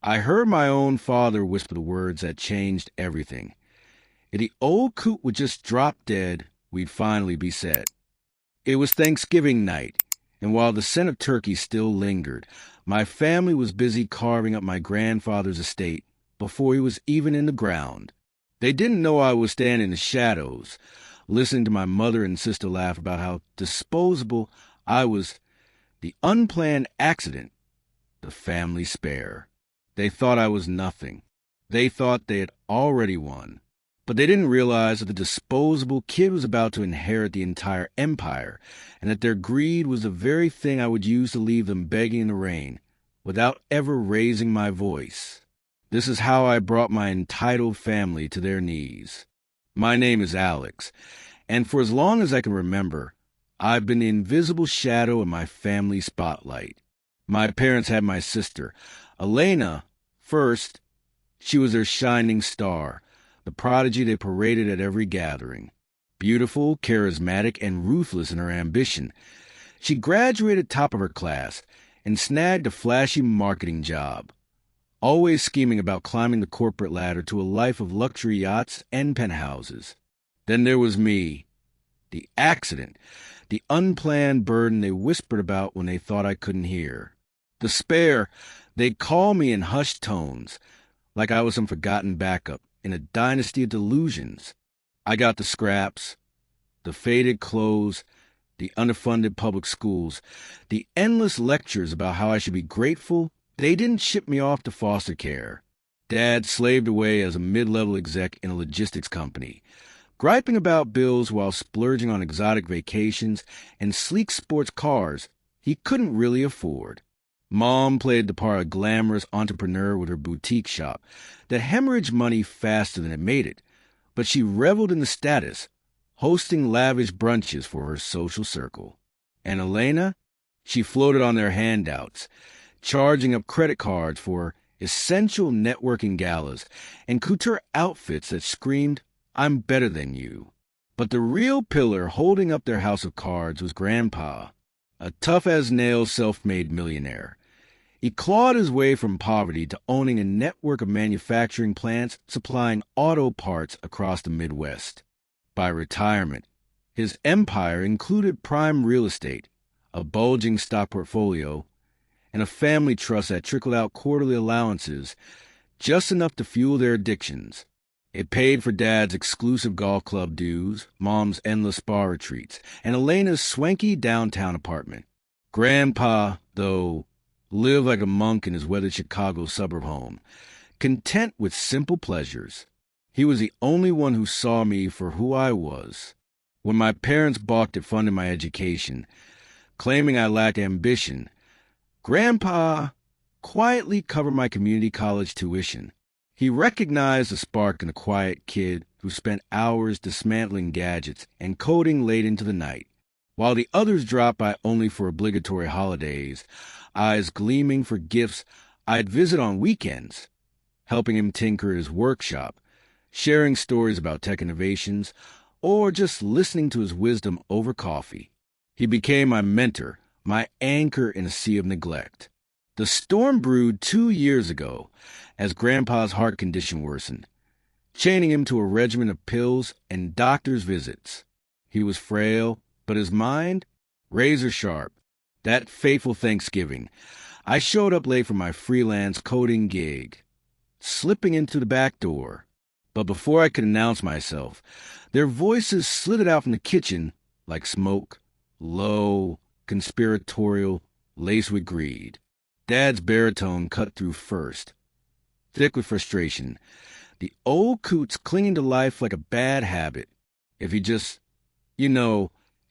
I heard my own father whisper the words that changed everything. If the old coot would just drop dead, we'd finally be set. It was Thanksgiving night, and while the scent of turkey still lingered, my family was busy carving up my grandfather's estate before he was even in the ground. They didn't know I was standing in the shadows, listening to my mother and sister laugh about how disposable I was, the unplanned accident, the family spare. They thought I was nothing. They thought they had already won. But they didn't realize that the disposable kid was about to inherit the entire empire, and that their greed was the very thing I would use to leave them begging in the rain, without ever raising my voice. This is how I brought my entitled family to their knees. My name is Alex, and for as long as I can remember, I've been the invisible shadow in my family spotlight. My parents had my sister, Elena, first. She was their shining star, the prodigy they paraded at every gathering. Beautiful, charismatic, and ruthless in her ambition, she graduated top of her class and snagged a flashy marketing job, always scheming about climbing the corporate ladder to a life of luxury yachts and penthouses. Then there was me, the accident, the unplanned burden they whispered about when they thought I couldn't hear. The spare, they'd call me in hushed tones, like I was some forgotten backup in a dynasty of delusions. I got the scraps, the faded clothes, the underfunded public schools, the endless lectures about how I should be grateful they didn't ship me off to foster care. Dad slaved away as a mid-level exec in a logistics company, griping about bills while splurging on exotic vacations and sleek sports cars he couldn't really afford. Mom played the part of glamorous entrepreneur with her boutique shop that hemorrhaged money faster than it made it, but she reveled in the status, hosting lavish brunches for her social circle. And Elena? She floated on their handouts, charging up credit cards for essential networking galas and couture outfits that screamed, "I'm better than you." But the real pillar holding up their house of cards was Grandpa, a tough-as-nails self-made millionaire. He clawed his way from poverty to owning a network of manufacturing plants supplying auto parts across the Midwest. By retirement, his empire included prime real estate, a bulging stock portfolio, and a family trust that trickled out quarterly allowances, just enough to fuel their addictions. It paid for Dad's exclusive golf club dues, Mom's endless spa retreats, and Elena's swanky downtown apartment. Grandpa, though, lived like a monk in his weathered Chicago suburb home, content with simple pleasures. He was the only one who saw me for who I was. When my parents balked at funding my education, claiming I lacked ambition, Grandpa quietly covered my community college tuition. He recognized the spark in the quiet kid who spent hours dismantling gadgets and coding late into the night. While the others dropped by only for obligatory holidays, eyes gleaming for gifts I'd visit on weekends, helping him tinker his workshop, sharing stories about tech innovations, or just listening to his wisdom over coffee. He became my mentor, my anchor in a sea of neglect. The storm brewed 2 years ago as Grandpa's heart condition worsened, chaining him to a regimen of pills and doctor's visits. He was frail, but his mind, razor sharp. That fateful Thanksgiving, I showed up late for my freelance coding gig, slipping into the back door. But before I could announce myself, their voices slid out from the kitchen like smoke, low, conspiratorial, laced with greed. Dad's baritone cut through first, thick with frustration, the old coot's clinging to life like a bad habit. If he just,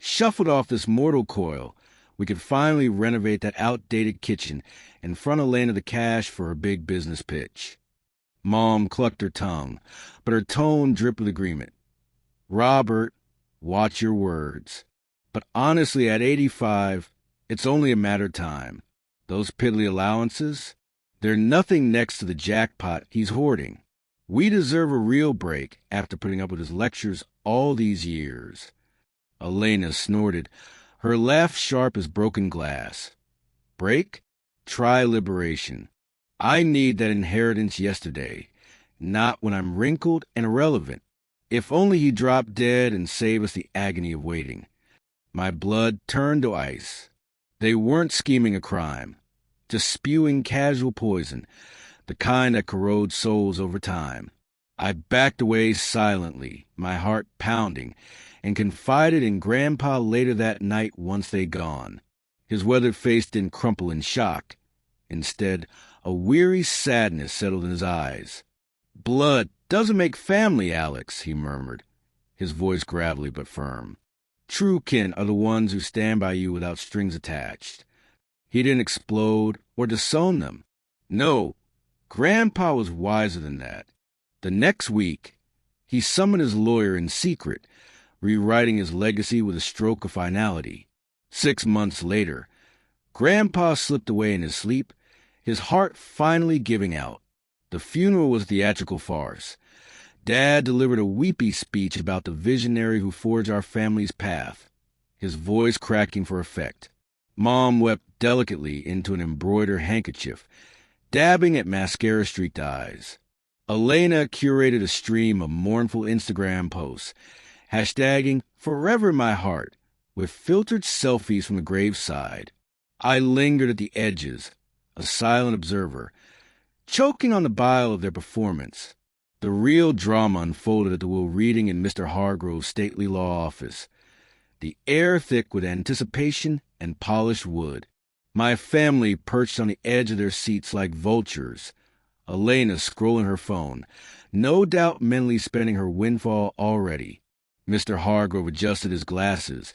shuffled off this mortal coil, we could finally renovate that outdated kitchen and front Elena the cash for her big business pitch. Mom clucked her tongue, but her tone dripped with agreement. Robert, watch your words. But honestly, at 85, it's only a matter of time. Those piddly allowances, they're nothing next to the jackpot he's hoarding. We deserve a real break after putting up with his lectures all these years. Elena snorted, her laugh sharp as broken glass. Break? Try liberation. I need that inheritance yesterday, not when I'm wrinkled and irrelevant. If only he dropped dead and saved us the agony of waiting. My blood turned to ice. They weren't scheming a crime, just spewing casual poison, the kind that corrodes souls over time. I backed away silently, my heart pounding, and confided in Grandpa later that night once they'd gone. His weathered face didn't crumple in shock. Instead, a weary sadness settled in his eyes. "Blood doesn't make family, Alex," he murmured, his voice gravelly but firm. "True kin are the ones who stand by you without strings attached." He didn't explode or disown them. No, Grandpa was wiser than that. The next week, he summoned his lawyer in secret, rewriting his legacy with a stroke of finality. 6 months later, Grandpa slipped away in his sleep, his heart finally giving out. The funeral was a theatrical farce. Dad delivered a weepy speech about the visionary who forged our family's path, his voice cracking for effect. Mom wept delicately into an embroidered handkerchief, dabbing at mascara-streaked eyes. Elena curated a stream of mournful Instagram posts, hashtagging "Forever in My Heart," with filtered selfies from the graveside. I lingered at the edges, a silent observer, choking on the bile of their performance. The real drama unfolded at the will reading in Mr. Hargrove's stately law office, the air thick with anticipation and polished wood. My family perched on the edge of their seats like vultures, Elena scrolling her phone, no doubt mentally spending her windfall already. Mr. Hargrove adjusted his glasses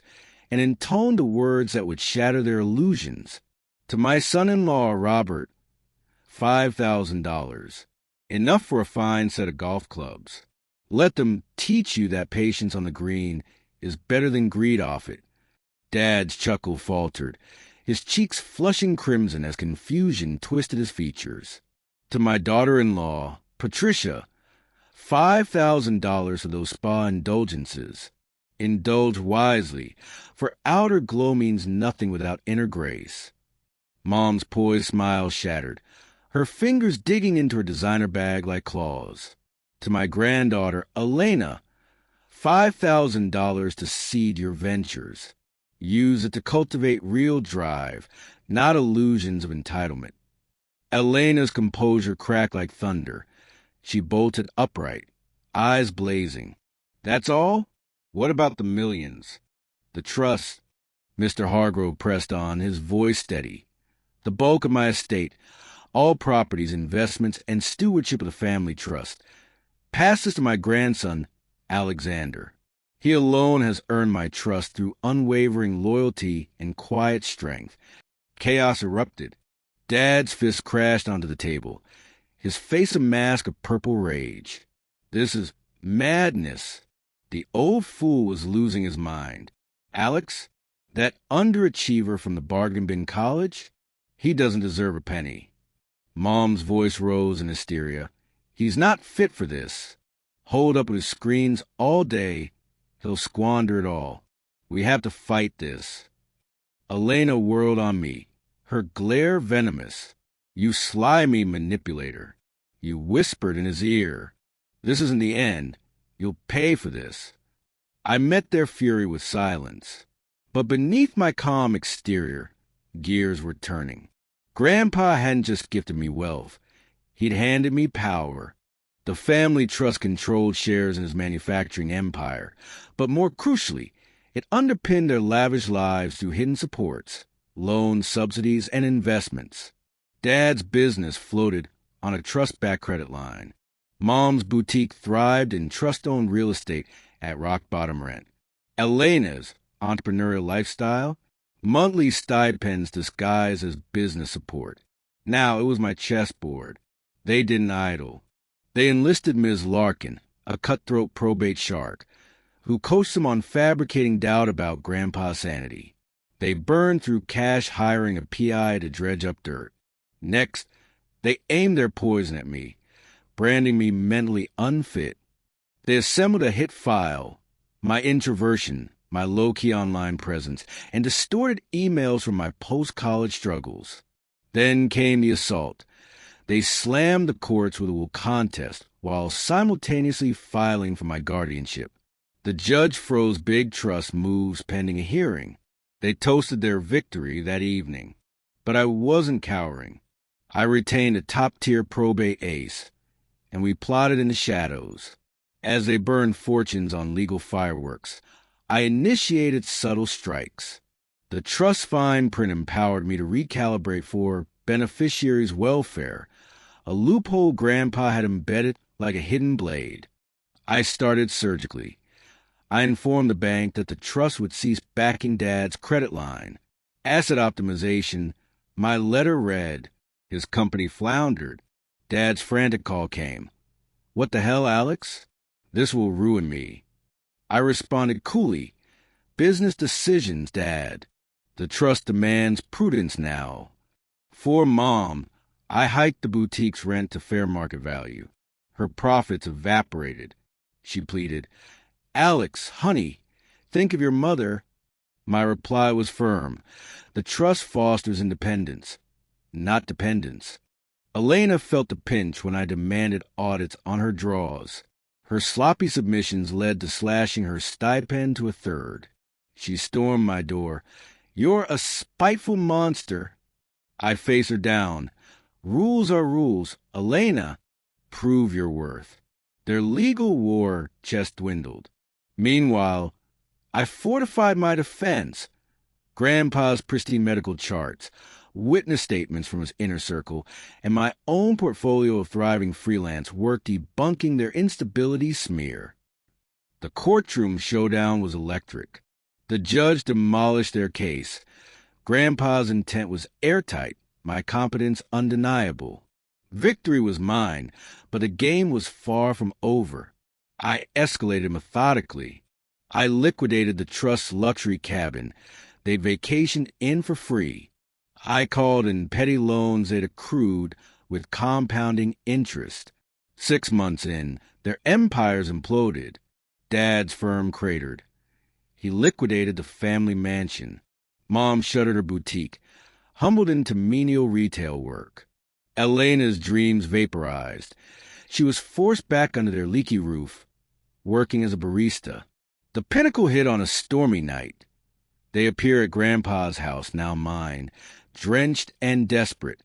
and intoned the words that would shatter their illusions. To my son-in-law, Robert, $5,000. Enough for a fine set of golf clubs. Let them teach you that patience on the green is better than greed off it. Dad's chuckle faltered, his cheeks flushing crimson as confusion twisted his features. To my daughter-in-law, Patricia, $5,000 for those spa indulgences. Indulge wisely, for outer glow means nothing without inner grace. Mom's poised smile shattered, her fingers digging into her designer bag like claws. To my granddaughter, Elena, $5,000 to seed your ventures. Use it to cultivate real drive, not illusions of entitlement. Elena's composure cracked like thunder. She bolted upright, eyes blazing. "That's all? What about the millions? The trust?" Mr. Hargrove pressed on, his voice steady. "The bulk of my estate, all properties, investments, and stewardship of the family trust. Pass this to my grandson, Alexander. He alone has earned my trust through unwavering loyalty and quiet strength." Chaos erupted. Dad's fist crashed onto the table, his face a mask of purple rage. "This is madness." The old fool was losing his mind. "Alex, that underachiever from the bargain bin college? He doesn't deserve a penny." Mom's voice rose in hysteria. "He's not fit for this. Hold up with his screens all day, he'll squander it all. We have to fight this." Elena whirled on me, her glare venomous. "You slimy manipulator." You whispered in his ear, "This isn't the end. You'll pay for this." I met their fury with silence. But beneath my calm exterior, gears were turning. Grandpa hadn't just gifted me wealth. He'd handed me power. The family trust controlled shares in his manufacturing empire. But more crucially, it underpinned their lavish lives through hidden supports, loans, subsidies, and investments. Dad's business floated on a trust-backed credit line. Mom's boutique thrived in trust-owned real estate at rock-bottom rent. Elena's entrepreneurial lifestyle, monthly stipends disguised as business support. Now it was my chessboard. They didn't idle. They enlisted Ms. Larkin, a cutthroat probate shark, who coached them on fabricating doubt about Grandpa's sanity. They burned through cash hiring a PI to dredge up dirt. Next, they aimed their poison at me, branding me mentally unfit. They assembled a hit file, my introversion, my low-key online presence, and distorted emails from my post-college struggles. Then came the assault. They slammed the courts with a will contest while simultaneously filing for my guardianship. The judge froze big trust moves pending a hearing. They toasted their victory that evening. But I wasn't cowering. I retained a top-tier probate ace, and we plotted in the shadows. As they burned fortunes on legal fireworks, I initiated subtle strikes. The trust fine print empowered me to recalibrate for beneficiaries' welfare, a loophole Grandpa had embedded like a hidden blade. I started surgically. I informed the bank that the trust would cease backing Dad's credit line. Asset optimization, my letter read. His company floundered. Dad's frantic call came. "What the hell, Alex? This will ruin me." I responded coolly. "Business decisions, Dad. The trust demands prudence now." For Mom, I hiked the boutique's rent to fair market value. Her profits evaporated. She pleaded, "Alex, honey, think of your mother." My reply was firm. The trust fosters independence, not dependence. Elena felt the pinch when I demanded audits on her draws. Her sloppy submissions led to slashing her stipend to a third. She stormed my door. "You're a spiteful monster." I face her down. "Rules are rules. Elena, prove your worth." Their legal war chest dwindled. Meanwhile, I fortified my defense. Grandpa's pristine medical charts, witness statements from his inner circle, and my own portfolio of thriving freelance work debunking their instability smear. The courtroom showdown was electric. The judge demolished their case. Grandpa's intent was airtight, my competence undeniable. Victory was mine, but the game was far from over. I escalated methodically. I liquidated the trust's luxury cabin. They'd vacationed in for free. I called in petty loans they'd accrued with compounding interest. 6 months in, their empires imploded. Dad's firm cratered. He liquidated the family mansion. Mom shuttered her boutique, humbled into menial retail work. Elena's dreams vaporized. She was forced back under their leaky roof, working as a barista. The pinnacle hit on a stormy night. They appear at Grandpa's house, now mine, drenched and desperate.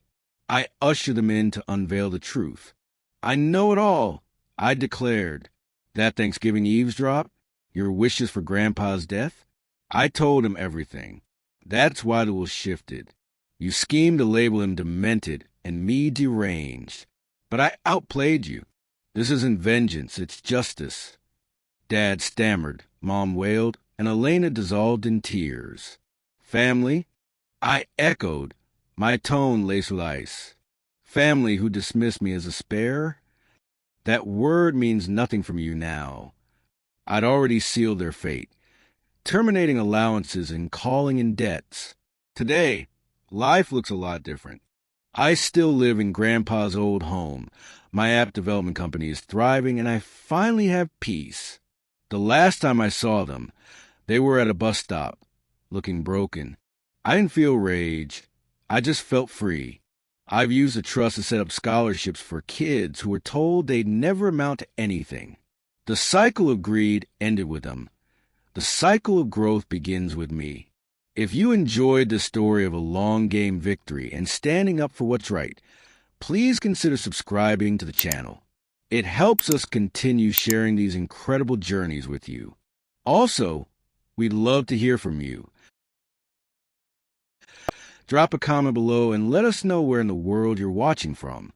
I usher them in to unveil the truth. "I know it all," I declared. "That Thanksgiving eavesdrop? Your wishes for Grandpa's death?" I told him everything. That's why the will shifted. You schemed to label him demented and me deranged. But I outplayed you. This isn't vengeance, it's justice. Dad stammered, Mom wailed, and Elena dissolved in tears. "Family?" I echoed, my tone laced with ice. "Family who dismissed me as a spare? That word means nothing from you now." I'd already sealed their fate, terminating allowances and calling in debts. Today, life looks a lot different. I still live in Grandpa's old home. My app development company is thriving, and I finally have peace. The last time I saw them, they were at a bus stop, looking broken. I didn't feel rage. I just felt free. I've used the trust to set up scholarships for kids who were told they'd never amount to anything. The cycle of greed ended with them. The cycle of growth begins with me. If you enjoyed the story of a long game victory and standing up for what's right, please consider subscribing to the channel. It helps us continue sharing these incredible journeys with you. Also, we'd love to hear from you. Drop a comment below and let us know where in the world you're watching from.